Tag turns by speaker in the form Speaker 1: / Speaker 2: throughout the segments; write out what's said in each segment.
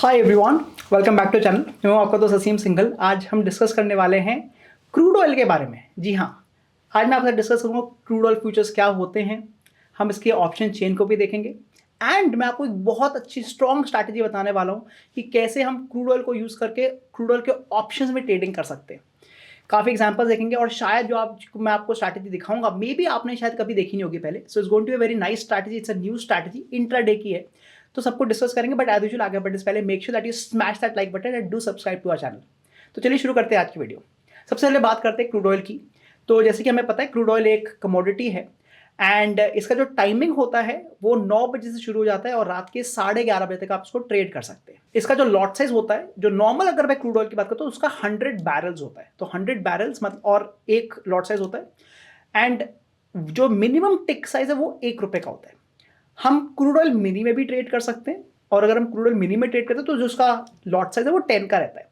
Speaker 1: Hi everyone, welcome back to channel. मैं हूं आपका दोस्त असीम सिंघल। आज हम डिस्कस करने वाले हैं क्रूड ऑयल के बारे में। जी हाँ, आज मैं आपसे डिस्कस करूंगा क्रूड ऑयल फ्यूचर्स क्या होते हैं। हम इसके ऑप्शन चेन को भी देखेंगे एंड मैं आपको एक बहुत अच्छी स्ट्रॉन्ग स्ट्रैटेजी बताने वाला हूं कि कैसे हम क्रूड ऑयल को यूज़ करके क्रूड ऑयल के ऑप्शंस में ट्रेडिंग कर सकते हैं। काफ़ी एग्जांपल्स देखेंगे और शायद जो मैं आपको स्ट्रैटेजी दिखाऊंगा मे बी आपने शायद कभी देखी नहीं होगी पहले। So it's going to be very nice strategy. It's a new strategy, intraday की है। तो सबको डिस्कस करेंगे बट एज यूजुअल आगे बढ़ने से पहले make sure that you smash that like button and do subscribe to our channel. तो चलिए शुरू करते हैं आज की वीडियो। सबसे पहले बात करते हैं क्रूड ऑयल की। तो जैसे कि हमें पता है क्रूड ऑयल एक कमोडिटी है एंड इसका जो टाइमिंग होता है वो 9 बजे से शुरू हो जाता है और रात के 11:30 बजे तक आप इसको ट्रेड कर सकते हैं। इसका जो लॉट साइज होता है, जो नॉर्मल अगर मैं क्रूड ऑयल की बात करता हूँ तो उसका 100 बैरल्स होता है। तो 100 बैरल्स मतलब और एक लॉट साइज होता है एंड जो मिनिमम टिक साइज है वो ₹1 का होता है। हम क्रूड ऑयल मिनी में भी ट्रेड कर सकते हैं और अगर हम क्रूड ऑयल मिनी में ट्रेड करते हैं तो जो उसका लॉट साइज है वो 10 का रहता है।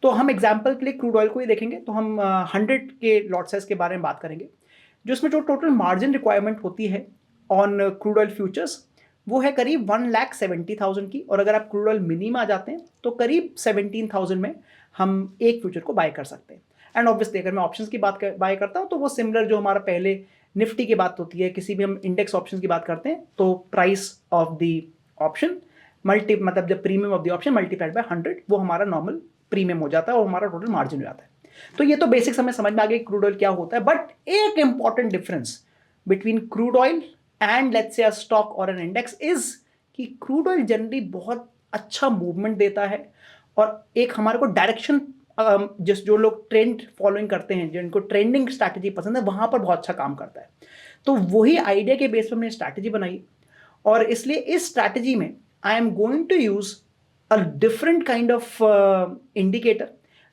Speaker 1: तो हम एग्जाम्पल के लिए क्रूड ऑयल को ही देखेंगे तो हम 100 के लॉट साइज के बारे में बात करेंगे। जो इसमें जो टोटल मार्जिन रिक्वायरमेंट होती है ऑन क्रूड ऑयल फ्यूचर्स वो है करीब 1,70,000 की, और अगर आप क्रूड ऑयल मिनी में आ जाते हैं तो करीब 17,000 में हम एक फ्यूचर को बाय कर सकते हैं। एंड ऑब्वियसली अगर मैं ऑप्शंस की बाय करता हूं तो वो सिमिलर जो हमारा पहले निफ्टी की बात होती है, किसी भी हम इंडेक्स ऑप्शन की बात करते हैं तो price of the option multi मतलब जब premium of the option multiplied by 100 वो हमारा नॉर्मल प्रीमियम हो जाता है और हमारा टोटल मार्जिन हो जाता है। तो ये तो बेसिक्स हमें समझ में आ गया क्रूड ऑयल क्या होता है। बट एक important difference between crude oil and let's say a stock और एन इंडेक्स इज कि क्रूड ऑयल जनरली बहुत अच्छा मूवमेंट देता है और एक हमारे को डायरेक्शन, जिस जो लोग ट्रेंड फॉलोइंग करते हैं, जिनको ट्रेंडिंग स्ट्रैटेजी पसंद है, वहां पर बहुत अच्छा काम करता है। तो वही आइडिया के बेस पर हमने स्ट्रैटेजी बनाई और इसलिए इस स्ट्रैटेजी में I am going to use a different kind of indicator.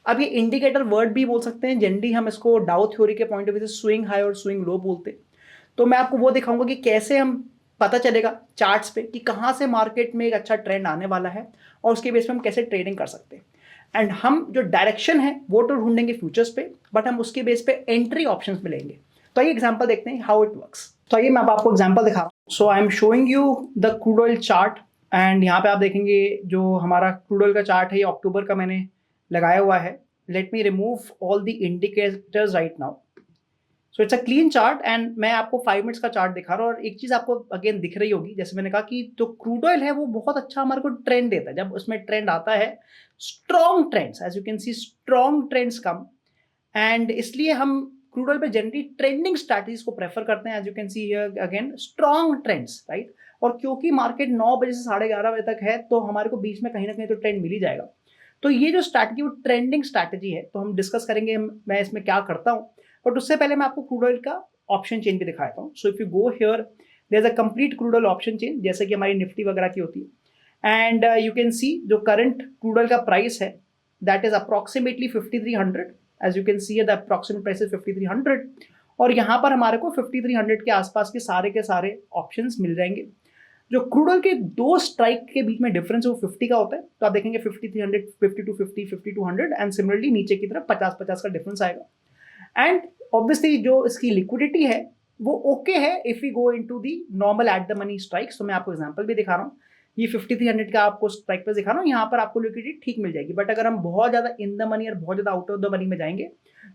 Speaker 1: अब ये इंडिकेटर वर्ड भी बोल सकते हैं, जनरली हम इसको डाउ थ्योरी के पॉइंट ऑफ व्यू से स्विंग हाई और स्विंग लो बोलते हैं। तो मैं आपको वो दिखाऊंगा कि कैसे हम पता चलेगा चार्ट्स पे कि कहाँ से मार्केट में एक अच्छा ट्रेंड आने वाला है और उसके बेस पे हम कैसे ट्रेडिंग कर सकते हैं। एंड हम जो डायरेक्शन है वो तो ढूंढेंगे फ्यूचर्स पे, बट हम उसके बेस पे एंट्री ऑप्शंस में लेंगे। तो आइए एग्जांपल देखते हैं हाउ इट वर्क्स। तो आइए मैं आपको एग्जांपल दिखा रहा हूं। So I am showing you the crude oil chart and यहाँ पे आप देखेंगे जो हमारा क्रूड ऑयल का चार्ट है ये अक्टूबर का मैंने लगाया हुआ है। Let me remove all the indicators right now. So it's a clean chart and मैं आपको 5 मिनट्स का चार्ट दिखा रहा हूँ और एक चीज आपको अगेन दिख रही होगी, जैसे मैंने कहा कि जो क्रूड ऑयल है वो बहुत अच्छा हमारे को ट्रेंड देता है। जब उसमें ट्रेंड आता है, strong trends, as you can see strong trends come and इसलिए हम क्रूड ऑयल पे जनरली ट्रेंडिंग स्ट्रैटेजीज को प्रेफर करते हैं। As you can see here again strong trends, right. और क्योंकि मार्केट 9 बजे से 11:30 बजे तक है तो हमारे को बीच में कहीं ना कहीं तो ट्रेंड मिल ही जाएगा। तो ये जो स्ट्रैटेजी वो ट्रेंडिंग स्ट्रैटेजी है, तो हम डिस्कस करेंगे मैं इसमें क्या करता हूँ। बट उससे पहले मैं आपको क्रूड ऑयल का ऑप्शन चेन भी दिखाता हूँ। So if you go here there is a complete crude oil option chain, जैसे कि हमारी निफ्टी वगैरह की होती है। एंड यू कैन सी जो करंट क्रूड ऑयल का प्राइस है that is approximately 5300। As you can see the approximate price is 5300 और यहाँ पर हमारे को 5300 के आसपास के सारे ऑप्शंस मिल जाएंगे। जो क्रूड ऑयल के दो स्ट्राइक के बीच में डिफरेंस है वो 50 का होता है। तो आप देखेंगे 5300, 5250, 5200 एंड सिमिलरली नीचे की तरफ 50-50 का डिफरेंस आएगा। एंड ऑब्वियसली जो इसकी लिक्विडिटी है वो ओके है if you go into the normal at the money strikes. तो मैं आपको एग्जांपल भी दिखा रहा हूँ, ये 5300 का आपको स्ट्राइक पे दिखा रहा हूँ, यहाँ पर आपको लिक्विडिटी ठीक मिल जाएगी। बट अगर हम बहुत ज्यादा इन द मनी और बहुत ज्यादा आउट ऑफ द मनी में जाएंगे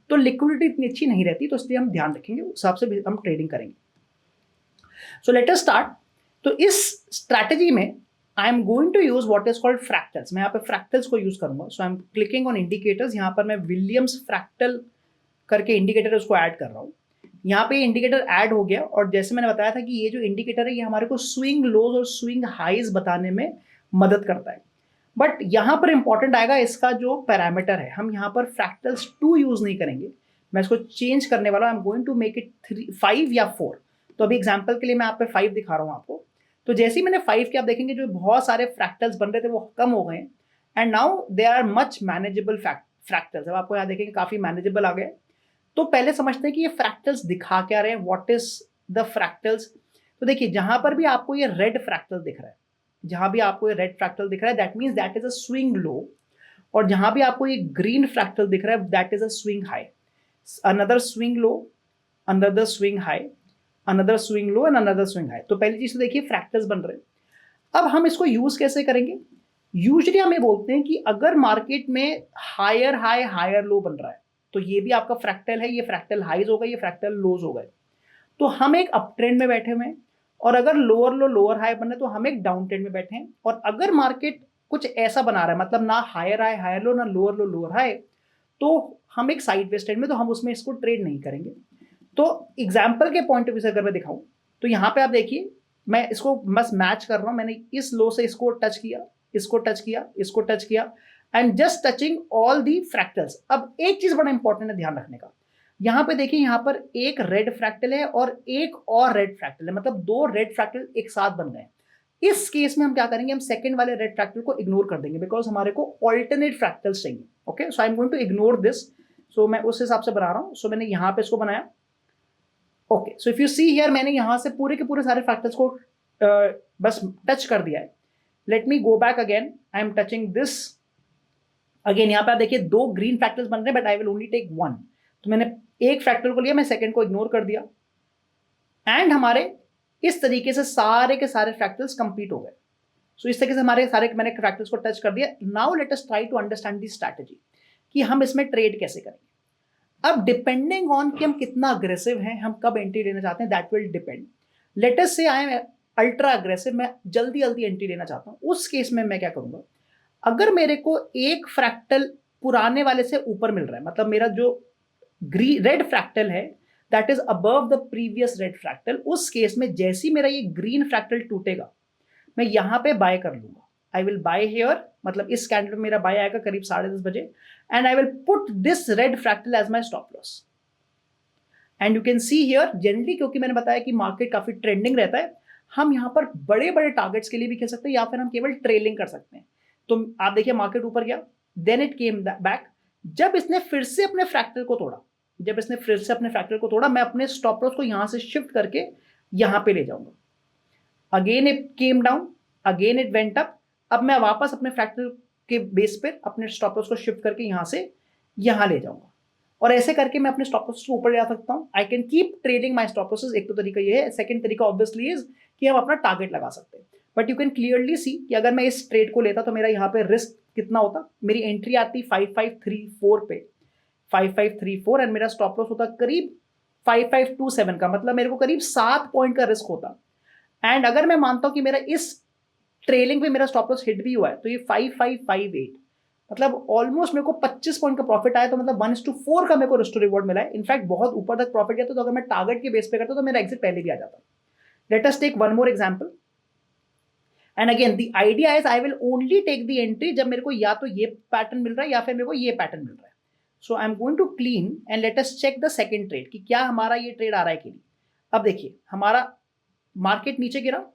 Speaker 1: तो लिक्विडिटी इतनी अच्छी नहीं रहती, तो इसलिए हम ध्यान रखेंगे, उस हिसाब से हम ट्रेडिंग करेंगे। So let us start. तो इस स्ट्रैटेजी में I am going to use what is called fractals. मैं यहाँ पे फ्रैक्टल्स को यूज करूंगा। So I am clicking on indicators. यहाँ पर मैं विलियम्स फ्रैक्टल करके इंडिकेटर उसको ऐड कर रहा हूँ। यहाँ पे इंडिकेटर ऐड हो गया और जैसे मैंने बताया था कि ये जो इंडिकेटर है ये हमारे को स्विंग लोज और स्विंग हाईज बताने में मदद करता है। बट यहाँ पर इंपॉर्टेंट आएगा इसका जो पैरामीटर है। हम यहाँ पर फ्रैक्टल्स 2 यूज नहीं करेंगे, मैं इसको चेंज करने वाला हूँ। I am going to make it 5 या 4। तो अभी एग्जाम्पल के लिए मैं आप पे 5 दिखा रहा हूँ आपको। तो जैसे ही मैंने 5 के, आप देखेंगे जो बहुत सारे फ्रैक्टल्स बन रहे थे वो कम हो गए and now they are much manageable fractals. अब आपको यहाँ देखेंगे काफी मैनेजेबल आ गए। तो पहले समझते हैं कि ये फ्रैक्टल्स दिखा क्या रहे हैं, व्हाट इज द फ्रैक्टल्स। तो देखिए जहां पर भी आपको ये रेड फ्रैक्टल दिख रहा है, जहां भी आपको ये रेड फ्रैक्टल दिख रहा है that means that is a swing low, और जहां भी आपको ये ग्रीन फ्रैक्टल दिख रहा है that is a swing high. Another swing low, another swing high, another swing low and another swing high. तो पहली चीज तो देखिए फ्रैक्टल्स बन रहे हैं। अब हम इसको यूज कैसे करेंगे। यूजुअली हम ये बोलते हैं कि अगर मार्केट में हायर हाई हायर लो बन रहा है तो ये भी आपका फ्रैक्टल है, ये फ्रैक्टल हाइज हो गए, ये फ्रैक्टल लोज हो गए, तो हम एक अप ट्रेंड में बैठे हुए हैं। और अगर लोअर लो लोअर हाई बन रहे तो हम एक डाउन ट्रेंड में बैठे हैं। और अगर मार्केट कुछ ऐसा बना रहा है, मतलब ना हायर हाई हायर लो ना लोअर लो लोअर हाई, तो हम एक साइडवेज ट्रेंड में, तो हम उसमें इसको ट्रेड नहीं करेंगे। तो एग्जाम्पल के पॉइंट ऑफ व्यू से अगर मैं दिखाऊं तो यहां पे आप देखिए, मैं इसको बस मैच कर रहा हूं। मैंने इस लो से इसको टच किया, इसको टच किया, इसको टच किया, and just touching all the fractals. अब एक चीज बड़ा इंपॉर्टेंट है ध्यान रखने का, यहां पे देखिए, यहां पर एक रेड फ्रैक्टल है और एक और रेड फ्रैक्टल है, मतलब दो रेड फ्रैक्टल एक साथ बन गए। इस केस में हम क्या करेंगे, हम सेकंड वाले रेड फ्रैक्टल को इग्नोर कर देंगे, बिकॉज हमारे को ऑल्टरनेट फ्रैक्टल्स चाहिए। Okay, so I am going to ignore this. So मैं उस हिसाब से बना रहा हूं। सो मैंने यहां पे इसको बनाया। Okay, so if you see here, मैंने यहां से पूरे के पूरे सारे फ्रैक्टल्स को बस टच कर दिया है। Let me go back again, I am touching this again. यहां पे आप देखिए दो ग्रीन फ्रैक्टल्स बन रहे हैं, but I will only take one. तो मैंने एक फ्रैक्टल को लिया, मैं सेकंड को इग्नोर कर दिया, एंड हमारे इस तरीके से सारे के सारे फ्रैक्टल्स कंप्लीट हो गए। सो इस तरीके से हमारे सारे मैंने फ्रैक्टल्स को टच कर दिया। Now let us try to understand the strategy कि हम इसमें ट्रेड कैसे करेंगे। अब डिपेंडिंग ऑन कि हम कितना अग्रेसिव हैं, हम कब एंट्री लेना चाहते हैं, that will depend. Let us से आई एम अल्ट्रा अग्रेसिव, मैं जल्दी जल्दी एंट्री लेना चाहता हूं। उस केस में मैं क्या करूंगा, अगर मेरे को एक फ्रैक्टल पुराने वाले से ऊपर मिल रहा है, मतलब मेरा जो रेड फ्रैक्टल है that is above the previous red fractal, उस केस में जैसे ही मेरा ये ग्रीन फ्रैक्टल टूटेगा, मैं यहां पे बाय कर लूंगा। आई विल बाय हियर, मतलब इस कैंडल में मेरा बाय आएगा करीब 10:30 बजे, and I will put this red fractal as my stop loss. And you can see here, generally क्योंकि मैंने बताया कि मार्केट काफी ट्रेंडिंग रहता है, हम यहां पर बड़े बड़े टारगेट्स के लिए भी खेल सकते हैं, या फिर हम केवल ट्रेलिंग कर सकते हैं। तो आप देखिए, मार्केट ऊपर गया, देन इट केम बैक। जब इसने फिर से अपने फ्रैक्टल को तोड़ा, मैं अपने स्टॉप लॉस को यहां से शिफ्ट करके यहां पे ले जाऊंगा। Again it came down, again it went up. अब मैं वापस अपने फ्रैक्टल के बेस पे अपने स्टॉप लॉस को शिफ्ट करके यहां से यहां ले जाऊंगा, और ऐसे करके मैं अपने स्टॉप लॉस को ऊपर ले जा सकता हूं। I can keep trading my stop losses. एक तो तरीका ये है। सेकंड तरीका ऑब्वियसली इज कि हम अपना टारगेट लगा सकते हैं। But you can clearly see कि अगर मैं इस ट्रेड को लेता तो मेरा यहाँ पे रिस्क कितना होता। मेरी एंट्री आती 5534 पे, 5534, एंड मेरा स्टॉप लॉस होता करीब 5527 का, मतलब मेरे को करीब 7 पॉइंट का रिस्क होता। एंड अगर मैं मानता हूं कि मेरा इस ट्रेलिंग पे मेरा स्टॉप लॉस हिट भी हुआ है, तो ये 5558, मतलब ऑलमोस्ट मेरे को 25 पॉइंट का प्रॉफिट आया। तो मतलब 1:4 का मेरे को रिस्क टू रिवॉर्ड मिला है। इनफैक्ट बहुत ऊपर तक प्रॉफिट गया, तो अगर मैं टारगेट के बेस पे करता तो मेरा एग्जिट पहले भी आ जाता। Let us take one more example, and again the idea is I will only take the entry जब मेरे को या तो ये पैटर्न मिल रहा है या फिर मेरे को ये पैटर्न मिल रहा है। So I am going to clean and let us check the second trade कि क्या हमारा ये ट्रेड आ रहा है कि नहीं। अब देखिए, हमारा मार्केट नीचे गिरा,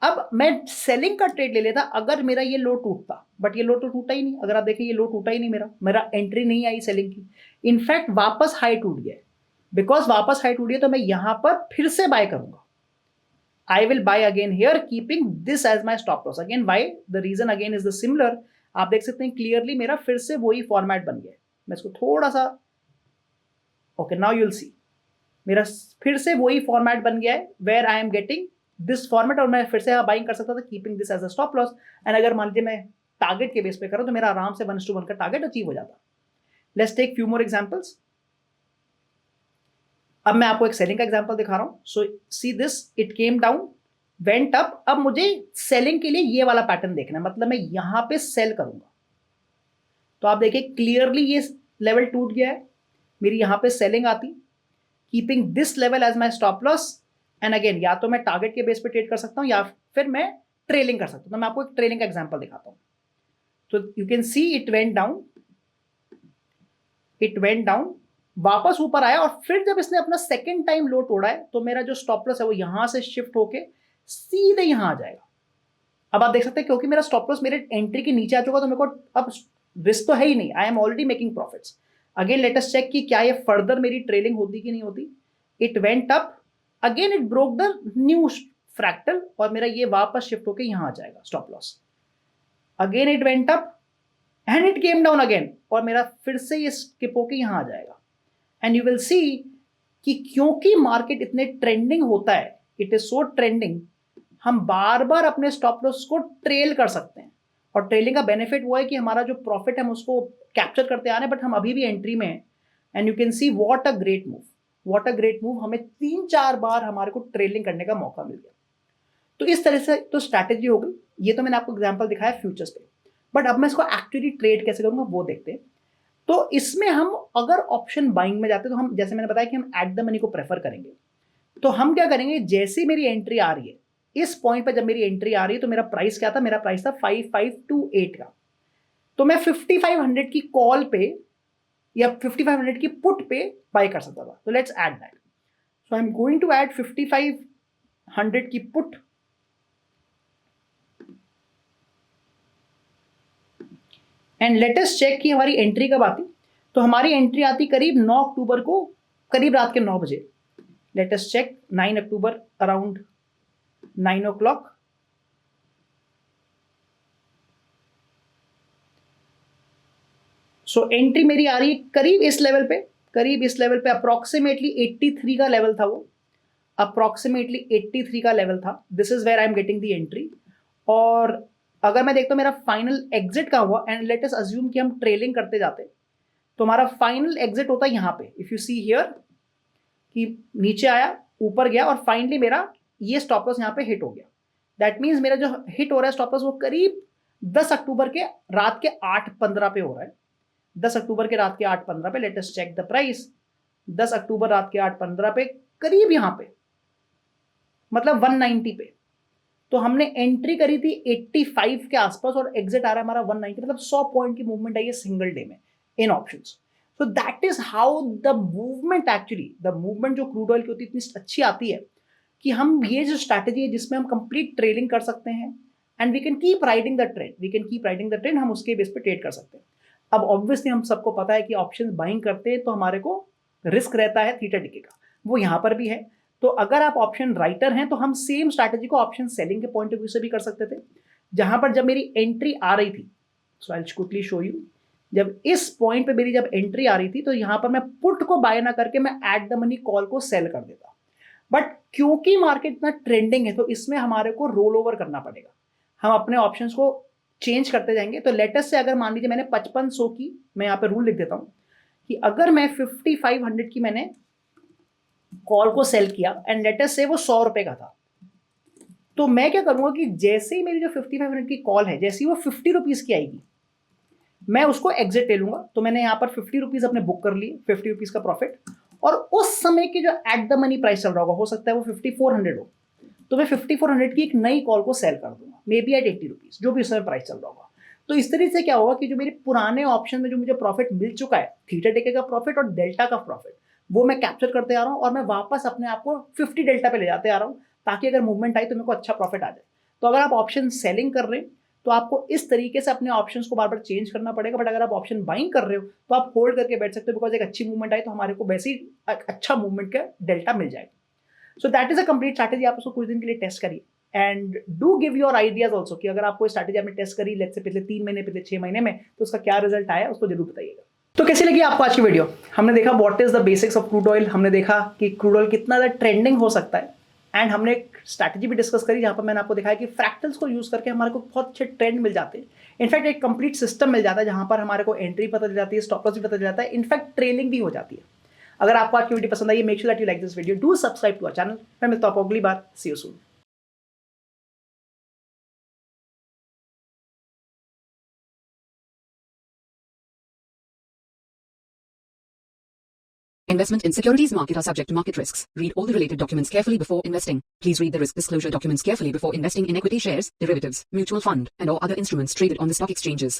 Speaker 1: अब मैं सेलिंग का ट्रेड ले लेता अगर मेरा ये लो टूटता, बट ये लो तो टूटा ही नहीं। अगर आप देखें, ये लो टूटा ही नहीं, मेरा एंट्री नहीं आई सेलिंग की। इनफैक्ट वापस हाई टूट गया। बिकॉज वापस हाई टूट गया तो मैं यहां पर फिर से बाय करूंगा। I will buy again here, keeping this as my stop loss. Again buy, the reason again is the similar. आप देख सकते हैं क्लियरली मेरा फिर से वही फॉर्मेट बन गया। मैं इसको थोड़ा सा, okay, now you will see, मेरा फिर से वही फॉर्मेट बन गया है where I am getting this format, और मैं फिर से बाइंग कर सकता था keeping this as a stop loss. And अगर मान लीजिए मैं टारगेट के बेस पे करूं तो मेरा आराम से 1:1 का टारगेट अचीव हो जाता। Let's take few more examples. अब मैं आपको एक सेलिंग का एग्जांपल दिखा रहा हूं। So see this, it came down, went up. अब मुझे सेलिंग के लिए ये वाला पैटर्न देखना है, मतलब मैं यहां पे सेल करूंगा। तो आप देखिए क्लियरली ये लेवल टूट गया है, मेरी यहां पे सेलिंग आती, keeping this level as my stop loss. And again, या तो मैं टारगेट के बेस पे ट्रेड कर सकता हूं या फिर मैं ट्रेलिंग कर सकता हूं। तो मैं आपको एक ट्रेलिंग का एग्जांपल दिखाता हूं। तो you can see it went down, वापस ऊपर आया, और फिर जब इसने अपना सेकंड टाइम लो तोड़ा है तो मेरा जो स्टॉप लॉस है वो यहां से शिफ्ट होके सीधे यहां आ जाएगा। अब आप देख सकते हैं क्योंकि मेरा स्टॉप लॉस मेरे एंट्री के नीचे आ चुका, तो मेरे को अब रिस्क तो है ही नहीं, I am already making profits. Again let us check कि क्या ये फर्दर मेरी ट्रेलिंग होती कि नहीं होती। It went up, again it broke the new fractal, और मेरा ये वापस शिफ्ट होके यहां आ जाएगा stop loss. Again it went up and it came down again, और मेरा फिर से ये स्किप होके यहां आ जाएगा। एंड यू विल सी कि क्योंकि मार्केट इतने ट्रेंडिंग होता है, इट इज सो ट्रेंडिंग, हम बार बार अपने स्टॉप लॉस को ट्रेल कर सकते हैं। और ट्रेलिंग का बेनिफिट वो है कि हमारा जो प्रॉफिट हम उसको कैप्चर करते आ रहे हैं, बट हम अभी भी एंट्री में हैं। And you can see what a great move, what a great move, हमें 3-4 बार हमारे को ट्रेलिंग करने का मौका मिल गया। तो इस तरह से तो स्ट्रैटेजी हो गई। ये तो मैंने आपको एग्जांपल दिखाया फ्यूचर्स पे, बट अब मैं इसको एक्चुअली ट्रेड कैसे करूंगा वो देखते हैं। तो इसमें हम अगर ऑप्शन बाइंग में जाते हैं तो हम, जैसे मैंने बताया कि हम एट द मनी को प्रेफर करेंगे। तो हम क्या करेंगे, जैसे मेरी एंट्री आ रही है, इस पॉइंट पर जब मेरी एंट्री आ रही है तो मेरा प्राइस क्या था, मेरा प्राइस था 5528 का। तो मैं 5500 की कॉल पे या 5500 की पुट पे बाय कर सकता था। तो let's add that. So I am going to add 5500 की put and let us check कि हमारी एंट्री कब आती। तो हमारी एंट्री आती करीब 9 अक्टूबर को, करीब रात के 9 बजे। लेट अस चेक 9 अक्टूबर अराउंड 9 o'clock। सो एंट्री मेरी आ रही है करीब इस लेवल पे, करीब इस लेवल पे, अप्रोक्सीमेटली 83 का लेवल था वो, अप्रोक्सीमेटली 83 का लेवल था। This is where I am getting the entry. और अगर मैं देखता हूं मेरा फाइनल एग्जिट का हुआ, एंड लेट अस अज्यूम कि हम ट्रेलिंग करते जाते, तो हमारा फाइनल एग्जिट होता है यहां पे। इफ यू सी हियर कि नीचे आया, ऊपर गया, और फाइनली मेरा ये स्टॉप लॉस यहां पे हिट हो गया। दैट मीन्स मेरा जो हिट हो रहा है स्टॉप लॉस वो करीब 10 अक्टूबर के रात के 8:15 पे हो रहा है। 10 अक्टूबर के रात के 8:15 पे। Let us check the price. 10 अक्टूबर रात के 8:15 पे, करीब यहां पे, मतलब 190 पे। तो हमने एंट्री करी थी 85 के आसपास और एग्जिट आ रहा है हमारा 190, मतलब 100 पॉइंट की मूवमेंट आई है सिंगल डे में in options. So that is how the movement, actually the movement जो क्रूड ऑयल की होती है इतनी अच्छी आती है कि हम ये जो स्ट्रैटेजी है जिसमें हम कंप्लीट ट्रेडिंग कर सकते हैं, and we can keep riding the trend, we can keep riding the trend, हम उसके बेस पे ट्रेड कर सकते हैं। अब ऑब्वियसली हम सबको पता है कि ऑप्शंस बाइंग करते हैं तो हमारे को रिस्क रहता है थीटा डिके का, वो यहां पर भी है। तो अगर आप ऑप्शन राइटर हैं तो हम सेम स्ट्रैटेजी को ऑप्शन सेलिंग के पॉइंट ऑफ व्यू से भी कर सकते थे। जहां पर जब मेरी एंट्री आ रही थी, so I will quickly show you, जब इस पॉइंट पे मेरी जब एंट्री आ रही थी तो यहां पर मैं पुट को बाय ना करके मैं एट द मनी कॉल को सेल कर देता। बट क्योंकि मार्केट इतना ट्रेंडिंग है तो इसमें हमारे को रोल ओवर करना पड़ेगा, हम अपने ऑप्शंस को चेंज करते जाएंगे। तो लेटेस्ट से अगर मान लीजिए मैंने 5500 की, मैं यहाँ पे रूल लिख देता हूं कि अगर मैं 5500 की मैंने कॉल को सेल किया एंड लेटेस्ट से वो 100 रुपए का था, तो मैं क्या करूंगा कि जैसे ही मेरी जो 5500 की कॉल है, जैसे ही वो 50 रुपीज की आएगी, मैं उसको एग्जिट ले लूंगा। तो मैंने यहाँ पर 50 रुपीज अपने बुक कर लिए, 50 रुपीज का प्रॉफिट। और उस समय की जो एट द मनी प्राइस चल रहा होगा, हो सकता है वो 5400 हो, तो मैं 5400 की एक नई कॉल को सेल कर दूंगा, मे बी एट 80 रुपीज, जो भी उस समय प्राइस चल रहा होगा। तो इस तरीके से क्या होगा कि जो मेरे पुराने ऑप्शन में जो मुझे प्रॉफिट मिल चुका है, थीटा डिके का प्रॉफिट और डेल्टा का प्रॉफिट, वो मैं कैप्चर करते आ रहा हूँ और मैं वापस अपने आप को 50 डेल्टा पे ले जाते आ रहा हूँ, ताकि अगर मूवमेंट आई तो मेरे को अच्छा प्रॉफिट आ जाए। तो अगर आप ऑप्शन सेलिंग कर रहे हैं तो आपको इस तरीके से अपने ऑप्शंस को बार बार चेंज करना पड़ेगा। बट अगर आप ऑप्शन बाइंग कर रहे हो तो आप होल्ड करके बैठ सकते हो, बिकॉज एक अच्छी मूवमेंट आई तो हमारे को वैसे ही अच्छा मूवमेंट का डेल्टा मिल जाएगा। सो that is a complete strategy. आप उसको कुछ दिन के लिए टेस्ट करिए and do give your ideas also कि अगर आपको स्ट्रैटेजी आपने टेस्ट करी, लेट्स से पिछले 3 महीने, पिछले 6 महीने में, तो उसका क्या रिजल्ट आया उसको जरूर बताइएगा। तो कैसी लगी आपको आज की वीडियो? हमने देखा what is the basics of crude oil, हमने देखा कि क्रूड ऑयल कितना ज़्यादा ट्रेंडिंग हो सकता है, एंड हमने एक स्ट्रैटेजी भी डिस्कस करी जहां पर मैंने आपको दिखाया कि फ्रैक्टल्स को यूज करके हमारे को बहुत अच्छे ट्रेंड मिल जाते हैं। इनफैक्ट एक कंप्लीट सिस्टम मिल जाता है जहां पर हमारे को एंट्री पता चल जाती है, स्टॉप लॉस भी पता चल जाता है, इनफैक्ट ट्रेलिंग भी हो जाती है। अगर आपको आज की वीडियो पसंद आई, make sure that you like this video, do subscribe to our channel. मैं मिलता हूं आपको अगली बार। See you soon.
Speaker 2: Investment in securities market are subject to market risks. Read all the related documents carefully before investing. Please read the risk disclosure documents carefully before investing in equity shares, derivatives, mutual fund, and or other instruments traded on the stock exchanges.